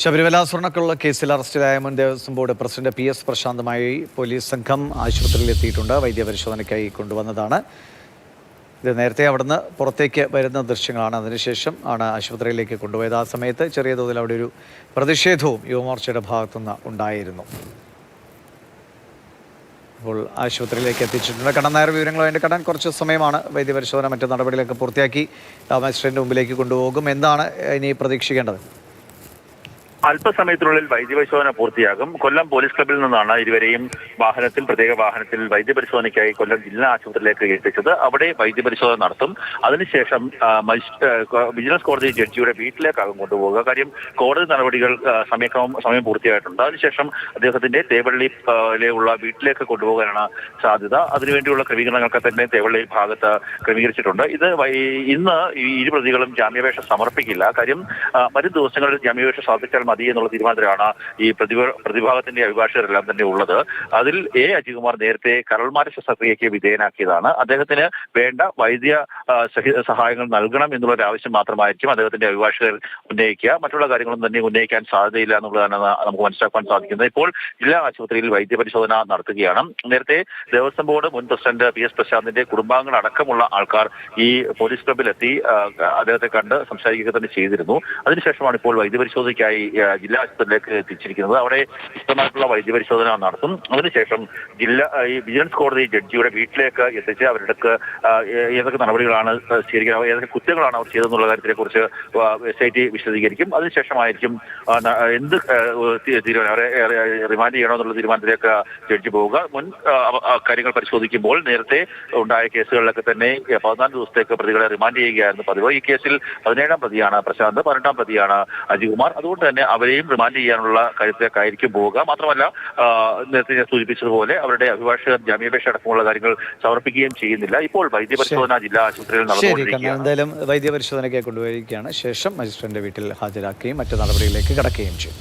ശബരിമല സ്വർണ്ണക്കള്ള കേസിൽ അറസ്റ്റിലായ മുൻ ദേവസ്വം ബോർഡ് പ്രസിഡന്റ് PS പ്രശാന്തുമായി പോലീസ് സംഘം ആശുപത്രിയിൽ എത്തിയിട്ടുണ്ട്. വൈദ്യപരിശോധനയ്ക്കായി കൊണ്ടുവന്നതാണ്. ഇത് നേരത്തെ അവിടുന്ന് പുറത്തേക്ക് വരുന്ന ദൃശ്യങ്ങളാണ്. അതിനുശേഷം ആണ് ആശുപത്രിയിലേക്ക് കൊണ്ടുപോയത്. ആ സമയത്ത് ചെറിയ തോതിൽ അവിടെ ഒരു പ്രതിഷേധവും യുവമോർച്ചയുടെ ഭാഗത്തുനിന്ന് ഉണ്ടായിരുന്നു. ഇപ്പോൾ ആശുപത്രിയിലേക്ക് എത്തിച്ചിട്ടുണ്ട്. കണ്ണൻ നായർ വിവരങ്ങളുമായിട്ട് കണ്ണൻ, കുറച്ച് സമയമാണ് വൈദ്യപരിശോധന മറ്റു നടപടികളൊക്കെ പൂർത്തിയാക്കി മജിസ്ട്രേറ്റിന്റെ മുമ്പിലേക്ക് കൊണ്ടുപോകും. എന്താണ് ഇനി പ്രതീക്ഷിക്കേണ്ടത്? അല്പസമയത്തിനുള്ളിൽ വൈദ്യപരിശോധന പൂർത്തിയാകും. കൊല്ലം പോലീസ് ക്ലബിൽ നിന്നാണ് ഇരുവരെയും പ്രത്യേക വാഹനത്തിൽ വൈദ്യപരിശോധനയ്ക്കായി കൊല്ലം ജില്ലാ ആശുപത്രിയിലേക്ക് എത്തിച്ചത്. അവിടെ വൈദ്യപരിശോധന നടത്തും. അതിനുശേഷം വിജിലൻസ് കോടതി ജഡ്ജിയുടെ വീട്ടിലേക്കാകും കൊണ്ടുപോകുക. കാര്യം കോടതി നടപടികൾ സമയം പൂർത്തിയായിട്ടുണ്ട്. അതിനുശേഷം അദ്ദേഹത്തിന്റെ തേവള്ളിയിലുള്ള വീട്ടിലേക്ക് കൊണ്ടുപോകാനാണ് സാധ്യത. അതിനുവേണ്ടിയുള്ള ക്രമീകരണങ്ങളൊക്കെ തന്നെ തേവള്ളി ഭാഗത്ത് ക്രമീകരിച്ചിട്ടുണ്ട്. ഇന്ന് ഈ ഇരു പ്രതികളും ജാമ്യാപേക്ഷ സമർപ്പിക്കില്ല. കാര്യം വരും ദിവസങ്ങളിൽ ജാമ്യാപേക്ഷ സമർപ്പിച്ചാൽ മതി എന്നുള്ള തീരുമാനത്തിലാണ് ഈ പ്രതിഭാഗത്തിന്റെ അഭിഭാഷകരെല്ലാം തന്നെ ഉള്ളത്. അതിൽ അജികുമാർ നേരത്തെ കരൾമാര ശസ്ത്രക്രിയയ്ക്ക് വിധേയനാക്കിയതാണ്. അദ്ദേഹത്തിന് വേണ്ട വൈദ്യ സഹായങ്ങൾ നൽകണം എന്നുള്ള ഒരു ആവശ്യം മാത്രമായിരിക്കും അദ്ദേഹത്തിന്റെ അഭിഭാഷകർ ഉന്നയിക്കുക. മറ്റുള്ള കാര്യങ്ങളൊന്നും തന്നെ ഉന്നയിക്കാൻ സാധ്യതയില്ല എന്നുള്ളതാണ് നമുക്ക് മനസ്സിലാക്കാൻ സാധിക്കുന്നത്. ഇപ്പോൾ ജില്ലാ ആശുപത്രിയിൽ വൈദ്യപരിശോധന നടത്തുകയാണ്. നേരത്തെ ദേവസ്വം ബോർഡ് മുൻ പ്രസിഡന്റ് PS പ്രശാന്തിന്റെ കുടുംബാംഗങ്ങൾ അടക്കമുള്ള ആൾക്കാർ ഈ പോലീസ് ക്ലബിലെത്തി അദ്ദേഹത്തെ കണ്ട് സംസാരിക്കുക തന്നെ ചെയ്തിരുന്നു. അതിനുശേഷമാണ് ഇപ്പോൾ വൈദ്യപരിശോധനയ്ക്കായി ജില്ലാ ആശുപത്രിയിലേക്ക് എത്തിച്ചിരിക്കുന്നത്. അവിടെ വിശദമായിട്ടുള്ള വൈദ്യപരിശോധന നടത്തും. അതിനുശേഷം വിജിലൻസ് കോടതി ജഡ്ജിയുടെ വീട്ടിലേക്ക് എത്തിച്ച് അവരുടെ ഏതൊക്കെ നടപടികളാണ് സ്വീകരിക്കുന്നത്, ഏതൊക്കെ കുറ്റങ്ങളാണ് അവർ ചെയ്തതെന്നുള്ള കാര്യത്തിനെ കുറിച്ച് SIT വിശദീകരിക്കും. അതിനുശേഷമായിരിക്കും എന്ത് തീരുമാനം, അവരെ റിമാൻഡ് ചെയ്യണോ എന്നുള്ള തീരുമാനത്തിലേക്ക് ജഡ്ജി പോവുക. മുൻ കാര്യങ്ങൾ പരിശോധിക്കുമ്പോൾ നേരത്തെ ഉണ്ടായ കേസുകളിലൊക്കെ തന്നെ 14 ദിവസത്തേക്ക് പ്രതികളെ റിമാൻഡ് ചെയ്യുകയായിരുന്നു പതിവ്. ഈ കേസിൽ 17-ാം പ്രതിയാണ് പ്രശാന്ത്, 18-ാം പ്രതിയാണ് അജികുമാർ. അതുകൊണ്ട് തന്നെ അവരെയും റിമാൻഡ് ചെയ്യാനുള്ള കാര്യത്തിലേക്കായിരിക്കും പോവുക. മാത്രമല്ല, നേരത്തെ ഞാൻ സൂചിപ്പിച്ചതുപോലെ അവരുടെ അഭിഭാഷകർ ജാമ്യാപേക്ഷ അടക്കമുള്ള കാര്യങ്ങൾ സമർപ്പിക്കുകയും ചെയ്യുന്നില്ല. ഇപ്പോൾ വൈദ്യപരിശോധന ജില്ലാ ആശുപത്രിയിൽ നടന്നുകൊണ്ടിരിക്കുകയാണ്. എന്തായാലും വൈദ്യപരിശോധനയ്ക്ക് കൊണ്ടുപോയിരിക്കുകയാണ്. ശേഷം മജിസ്ട്രേറ്റിന്റെ വീട്ടിൽ ഹാജരാക്കുകയും മറ്റു നടപടികളിലേക്ക് കടക്കുകയും ചെയ്യും.